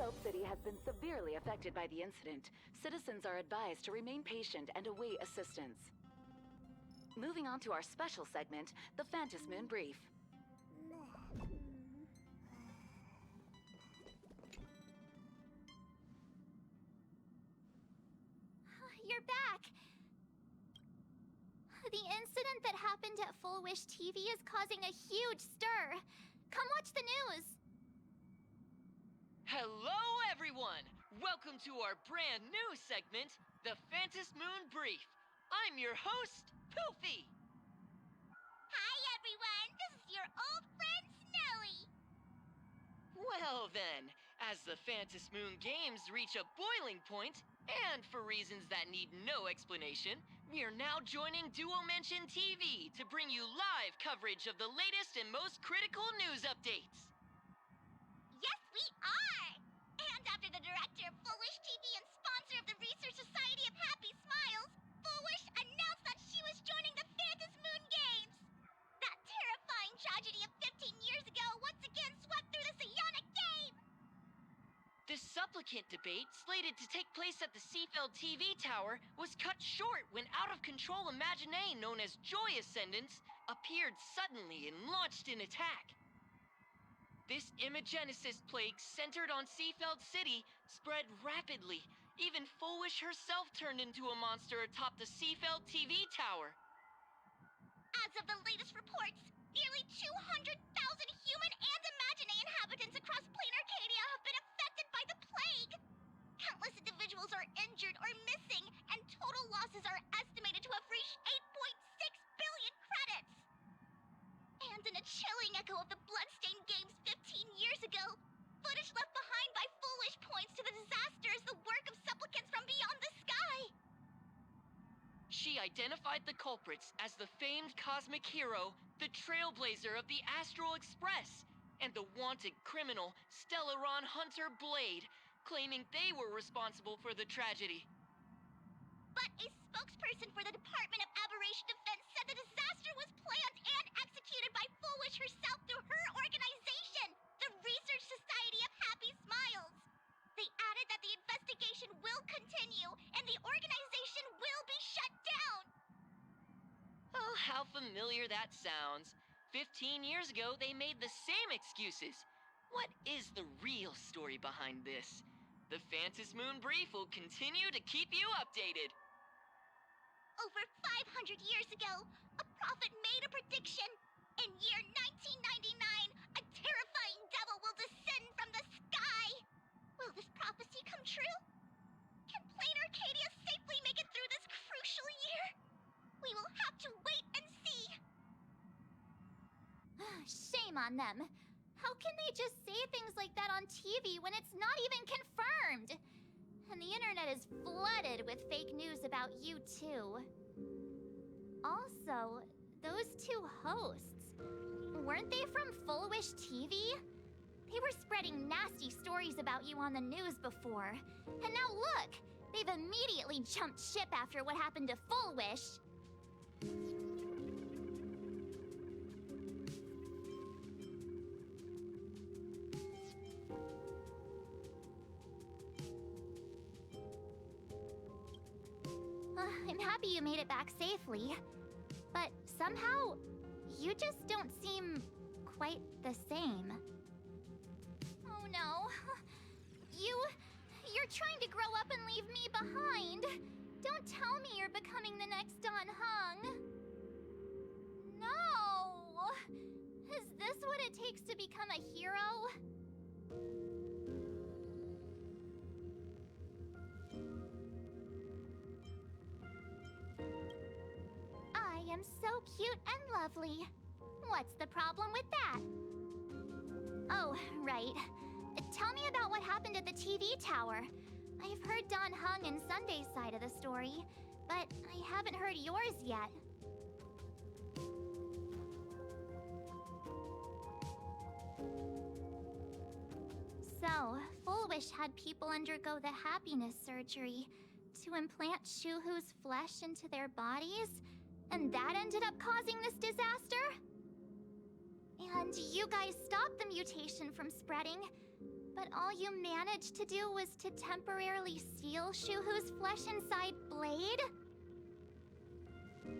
Seafeld City has been severely affected by the incident. Citizens are advised to remain patient and await assistance. Moving on to our special segment, the Phantom Moon Brief. You're back! The incident that happened at Full Wish TV is causing a huge stir. Come watch the news! Hello, everyone! Welcome to our brand new segment, the Phantom Moon Brief. I'm your host, Poofy! Hi, everyone! This is your old friend, Snowy! Well then, as the Phantom Moon Games reach a boiling point, and for reasons that need no explanation, we are now joining Duo Mention TV to bring you live coverage of the latest and most critical news updates. Yes, we are! And after the director of Full Wish TV and sponsor of the Research Society of Happy Smiles, Full Wish announced that she was joining the Phantom Moon Games! That terrifying tragedy of 15 years ago once again swept through the psionic game! The supplicant debate, slated to take place at the Seafeld TV tower, was cut short when out-of-control Imaginee known as Joy Ascendants appeared suddenly and launched an attack. This Imagenesis plague centered on Seafeld City spread rapidly. Even Full Wish herself turned into a monster atop the Seafeld TV tower. As of the latest reports, nearly 200,000 human and Imaginee inhabitants across Planarcadia have been affected by the plague. Countless individuals are injured or missing, and total losses are estimated to have reached 8.6 billion credits. And in a chilling echo of the Bloodstained Games 15 years ago, footage left behind by Full Wish points to the disaster as the work of supplicants from beyond the sky. She identified the culprits as the famed cosmic hero, the trailblazer of the Astral Express, and the wanted criminal, Stellaron Hunter Blade, claiming they were responsible for the tragedy. But a spokesperson for the Department of Aberration Defense said the disaster was planned and executed by Full Wish herself through her organization, the Research Society of Happy Smiles. They added that the investigation will continue and the organization will be shut down. Oh, how familiar that sounds. 15 years ago, they made the same excuses. What is the real story behind this? The Phantom Moon Brief will continue to keep you updated. Over 500 years ago, a prophet made a prediction. In year 1999, a terrifying devil will descend from the sky. Will this prophecy come true? Can Planarcadia safely make it through this crucial year? We will have to wait and see. Shame on them. How can they just say things like that on TV when it's not even confirmed? And the internet is flooded with fake news about you too. Also, those two hosts, weren't they from Full Wish TV? They were spreading nasty stories about you on the news before. And now look, they've immediately jumped ship after what happened to Full Wish. I'm happy you made it back safely. But somehow, you just don't seem quite the same. Oh no. You're trying to grow up and leave me behind. Don't tell me you're becoming the next Don Hung. No! Is this what it takes to become a hero? I am so cute and lovely. What's the problem with that? Oh, right. Tell me about what happened at the TV tower. I've heard Don Hung and Sunday's side of the story, but I haven't heard yours yet. So, Full Wish had people undergo the happiness surgery to implant Shuhu's flesh into their bodies, and that ended up causing this disaster? And you guys stopped the mutation from spreading, But all you managed to do was to temporarily steal Shuhu's flesh inside Blade? And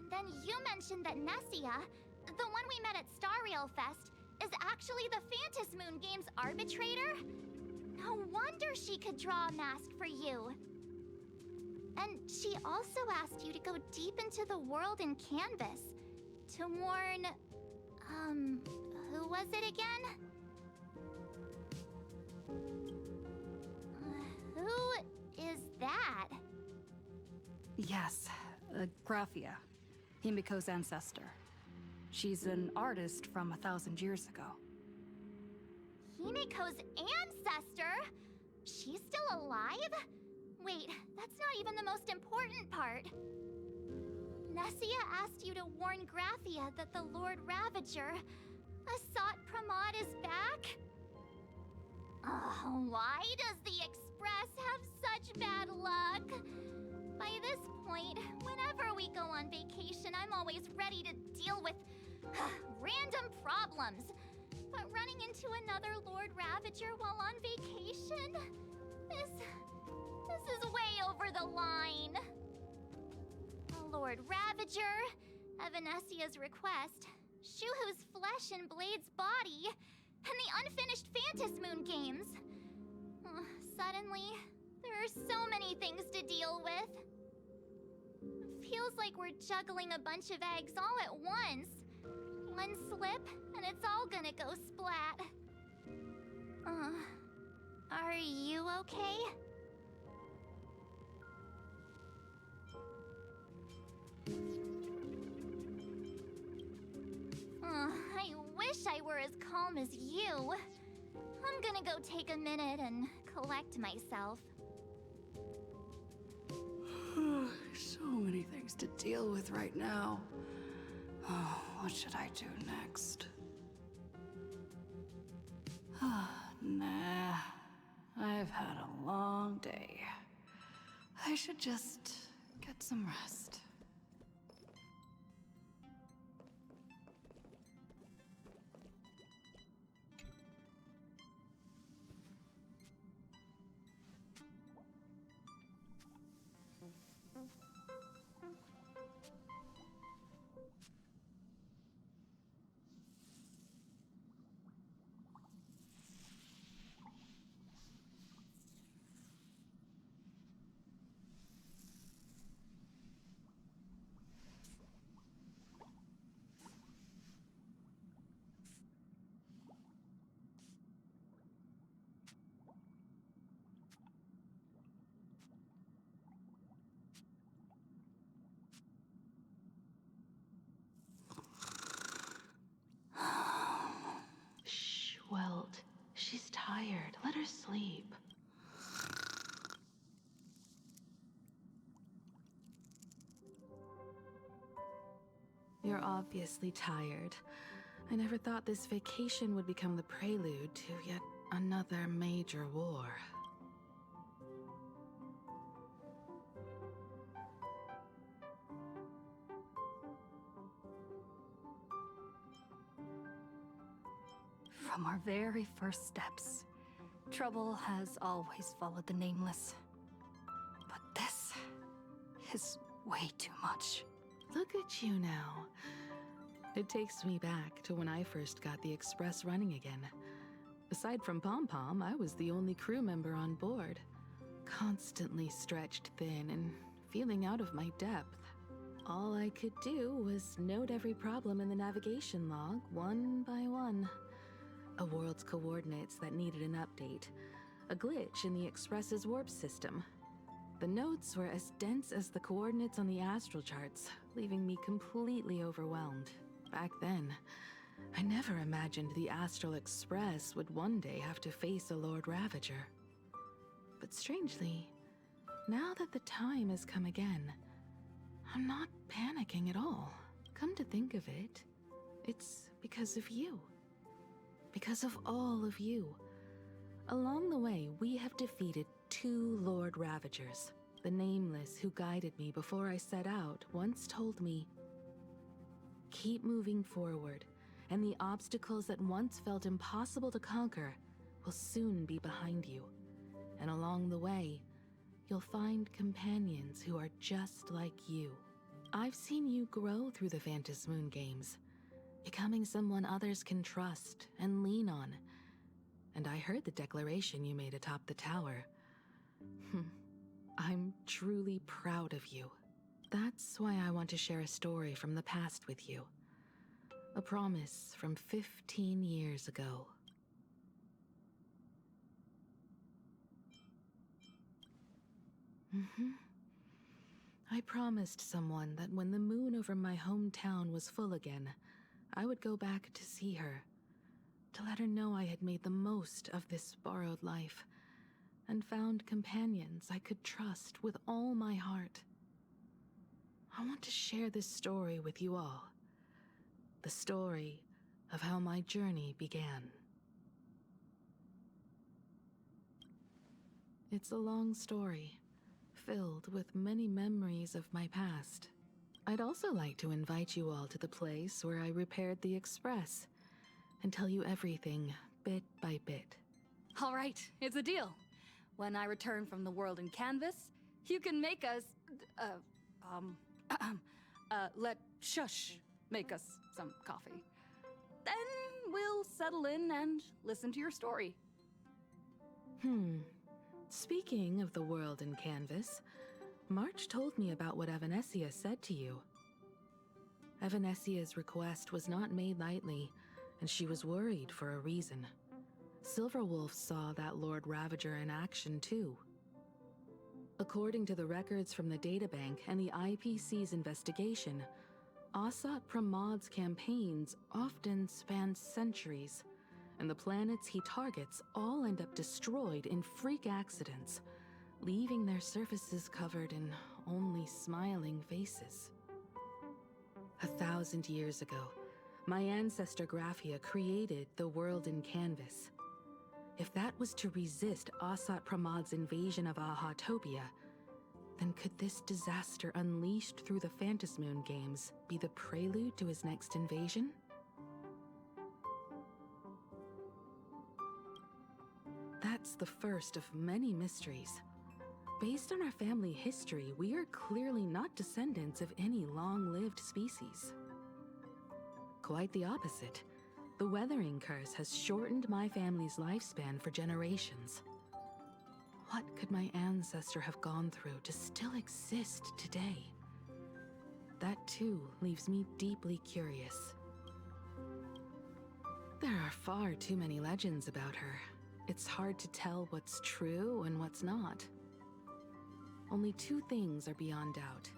then you mentioned that Nessia, the one we met at Star Rail Fest, is actually the Phantas Moon Games arbitrator? No wonder she could draw a mask for you. And she also asked you to go deep into the world in Canvas to warn... who was it again? Who is that? Yes, Graphia, Himiko's ancestor. She's an artist from 1,000 years ago. Himiko's ancestor? She's still alive? Wait, that's not even the most important part. Nessia asked you to warn Graphia that the Lord Ravager, Asat Pramod, is back? Oh, why does the Express have such bad luck? By this point, whenever we go on vacation, I'm always ready to deal with random problems. But running into another Lord Ravager while on vacation? This is way over the line. Lord Ravager, at Venessia's request, Shuhu's flesh and Blade's body, and the unfinished Phantas Moon Games. Suddenly, there are so many things to deal with. Feels like we're juggling a bunch of eggs all at once. One slip, and it's all gonna go splat. Are you okay? I wish I were as calm as you. I'm gonna go take a minute and collect myself. So many things to deal with right now. Oh, what should I do next? Nah, I've had a long day. I should just get some rest. Welt, she's tired. Let her sleep. You're obviously tired. I never thought this vacation would become the prelude to yet another major war. From our very first steps, trouble has always followed the Nameless. But this is way too much. Look at you now. It takes me back to when I first got the Express running again. Aside from Pom-Pom, I was the only crew member on board. Constantly stretched thin and feeling out of my depth. All I could do was note every problem in the navigation log, one by one. A world's coordinates that needed an update. A glitch in the Express's warp system. The notes were as dense as the coordinates on the astral charts, leaving me completely overwhelmed. Back then, I never imagined the Astral Express would one day have to face a Lord Ravager. But strangely, now that the time has come again, I'm not panicking at all. Come to think of it, it's because of you. Because of all of you. Along the way, we have defeated 2 Lord Ravagers. The Nameless who guided me before I set out once told me, "Keep moving forward, and the obstacles that once felt impossible to conquer will soon be behind you. And along the way, you'll find companions who are just like you. I've seen you grow through the Phantom Moon games, becoming someone others can trust and lean on. And I heard the declaration you made atop the tower. I'm truly proud of you. That's why I want to share a story from the past with you. A promise from 15 years ago. I promised someone that when the moon over my hometown was full again, I would go back to see her, to let her know I had made the most of this borrowed life, and found companions I could trust with all my heart. I want to share this story with you all. The story of how my journey began. It's a long story, filled with many memories of my past. I'd also like to invite you all to the place where I repaired the Express and tell you everything bit by bit. All right, it's a deal. When I return from the world in canvas, you can make us, let Shush make us some coffee. Then we'll settle in and listen to your story. Speaking of the world in canvas, March told me about what Evanescia said to you. Evanessia's request was not made lightly, and she was worried for a reason. Silverwolf saw that Lord Ravager in action too. According to the records from the databank and the IPC's investigation, Asat Pramad's campaigns often span centuries, and the planets he targets all end up destroyed in freak accidents, leaving their surfaces covered in only smiling faces. 1,000 years ago, my ancestor Graphia created the world in canvas. If that was to resist Asat Pramad's invasion of Ahatopia, then could this disaster unleashed through the Phantom Moon games be the prelude to his next invasion? That's the first of many mysteries. Based on our family history, we are clearly not descendants of any long-lived species. Quite the opposite. The weathering curse has shortened my family's lifespan for generations. What could my ancestor have gone through to still exist today? That too leaves me deeply curious. There are far too many legends about her. It's hard to tell what's true and what's not. Only two things are beyond doubt.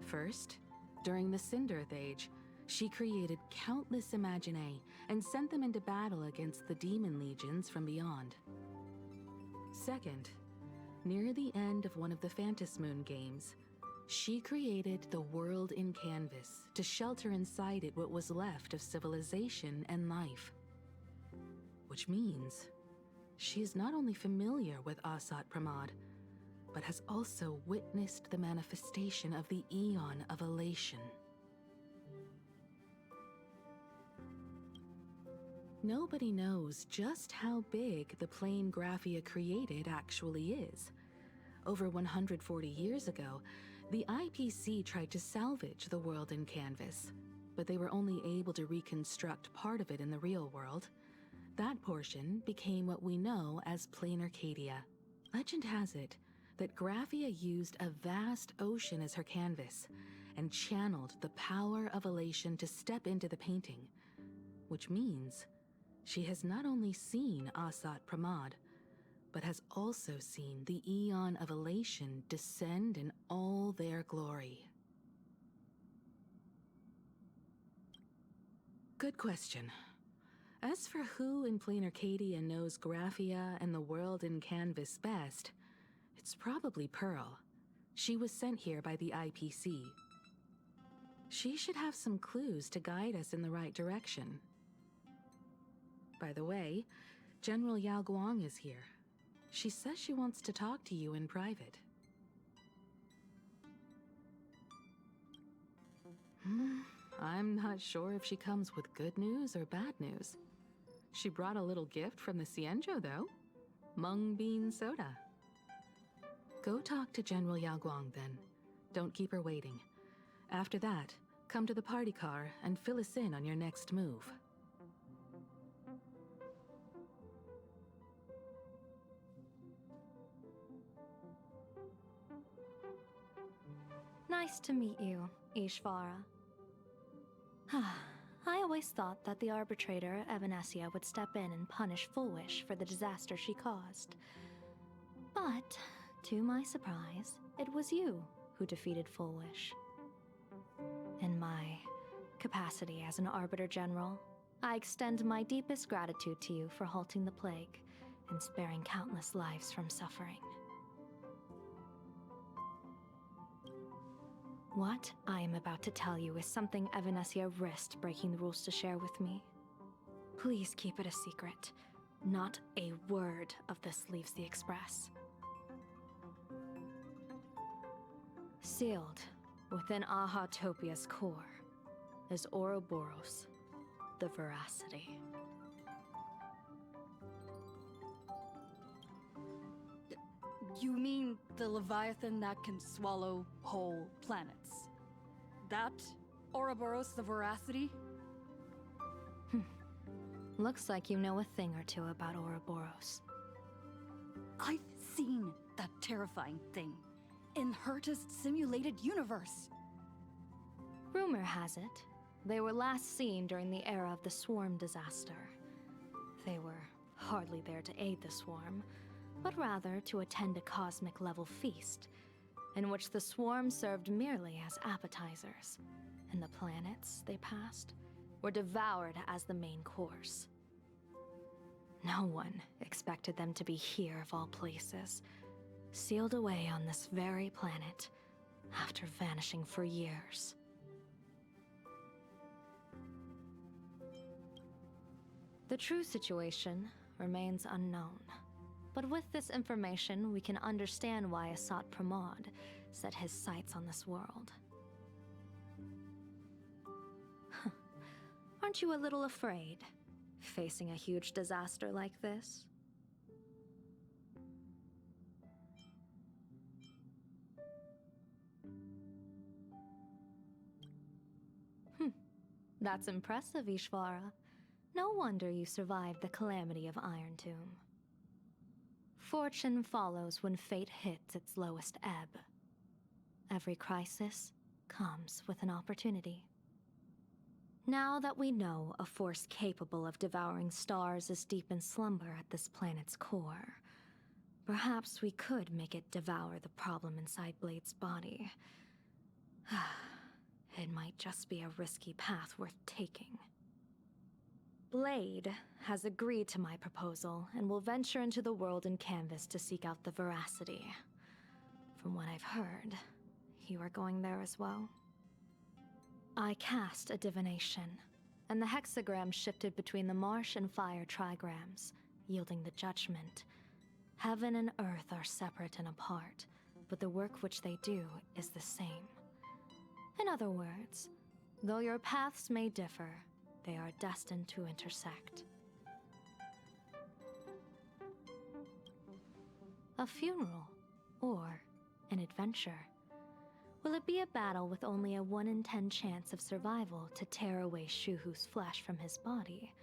First, during the Cinderth Age, she created countless Imaginae and sent them into battle against the demon legions from beyond. Second, near the end of one of the Phantom Moon games, she created the world in canvas to shelter inside it what was left of civilization and life. Which means she is not only familiar with Asat Pramad, but has also witnessed the manifestation of the Eon of Elation. Nobody knows just how big the plane Graphia created actually is. Over 140 years ago, the IPC tried to salvage the world in canvas, but they were only able to reconstruct part of it in the real world. That portion became what we know as Planarcadia. Legend has it that Graphia used a vast ocean as her canvas and channeled the power of elation to step into the painting, which means she has not only seen Asat Pramad, but has also seen the Eon of Elation descend in all their glory. Good question. As for who in Planarcadia knows Graphia and the world in canvas best, it's probably Pearl. She was sent here by the IPC. She should have some clues to guide us in the right direction. By the way, General Yao Guang is here. She says she wants to talk to you in private. I'm not sure if she comes with good news or bad news. She brought a little gift from the Cienjo, though. Mung bean soda. Go talk to General Yaguang, then. Don't keep her waiting. After that, come to the party car and fill us in on your next move. Nice to meet you, Ishvara. I always thought that the arbitrator, Evanesia, would step in and punish Fullwish for the disaster she caused. But, to my surprise, it was you who defeated Fullwish. In my capacity as an Arbiter General, I extend my deepest gratitude to you for halting the plague and sparing countless lives from suffering. What I am about to tell you is something Evanesia risked breaking the rules to share with me. Please keep it a secret. Not a word of this leaves the Express. Sealed within Ahatopia's core is Ouroboros, the Veracity. You mean the Leviathan that can swallow whole planets? That Ouroboros the Veracity? Looks like you know a thing or two about Ouroboros. I've seen that terrifying thing in Herta's simulated universe. Rumor has it, they were last seen during the era of the Swarm disaster. They were hardly there to aid the Swarm, but rather to attend a cosmic-level feast, in which the Swarm served merely as appetizers, and the planets they passed were devoured as the main course. No one expected them to be here of all places, sealed away on this very planet, after vanishing for years. The true situation remains unknown. But with this information, we can understand why Asat Pramod set his sights on this world. Aren't you a little afraid, facing a huge disaster like this? That's impressive, Ishvara. No wonder you survived the calamity of Iron Tomb. Fortune follows when fate hits its lowest ebb. Every crisis comes with an opportunity. Now that we know a force capable of devouring stars is deep in slumber at this planet's core, perhaps we could make it devour the problem inside Blade's body. It might just be a risky path worth taking. Blade has agreed to my proposal and will venture into the world in canvas to seek out the Veracity. From what I've heard, you are going there as well. I cast a divination, and the hexagram shifted between the marsh and fire trigrams, yielding the judgment. Heaven and earth are separate and apart, but the work which they do is the same. In other words, though your paths may differ, they are destined to intersect. A funeral, or an adventure. Will it be a battle with only a 1 in 10 chance of survival to tear away Shuhu's flesh from his body,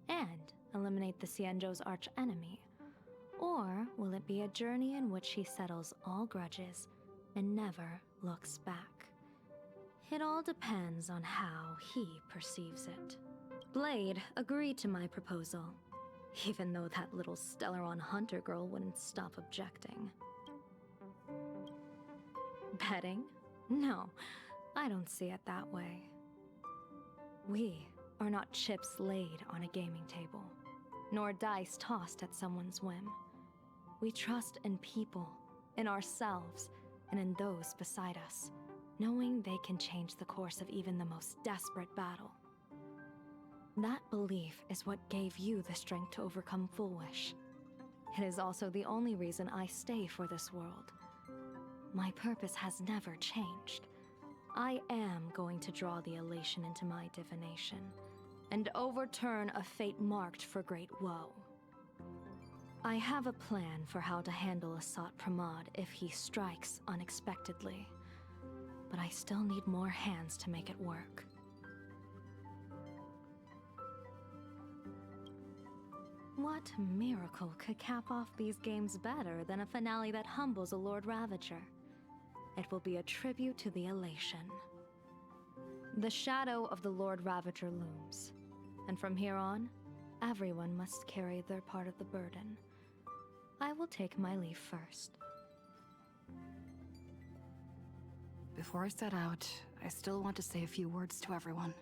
and eliminate the Cienjo's arch-enemy? Or will it be a journey in which he settles all grudges and never looks back? It all depends on how he perceives it. Blade agreed to my proposal, even though that little Stellaron hunter girl wouldn't stop objecting. Betting? No, I don't see it that way. We are not chips laid on a gaming table, nor dice tossed at someone's whim. We trust in people, in ourselves, and in those beside us, knowing they can change the course of even the most desperate battle. That belief is what gave you the strength to overcome Fullwish. It is also the only reason I stay for this world. My purpose has never changed. I am going to draw the elation into my divination, and overturn a fate marked for great woe. I have a plan for how to handle Asat Pramod if he strikes unexpectedly, but I still need more hands to make it work. What miracle could cap off these games better than a finale that humbles a Lord Ravager? It will be a tribute to the elation. The shadow of the Lord Ravager looms, and from here on, everyone must carry their part of the burden. I will take my leave first. Before I set out, I still want to say a few words to everyone.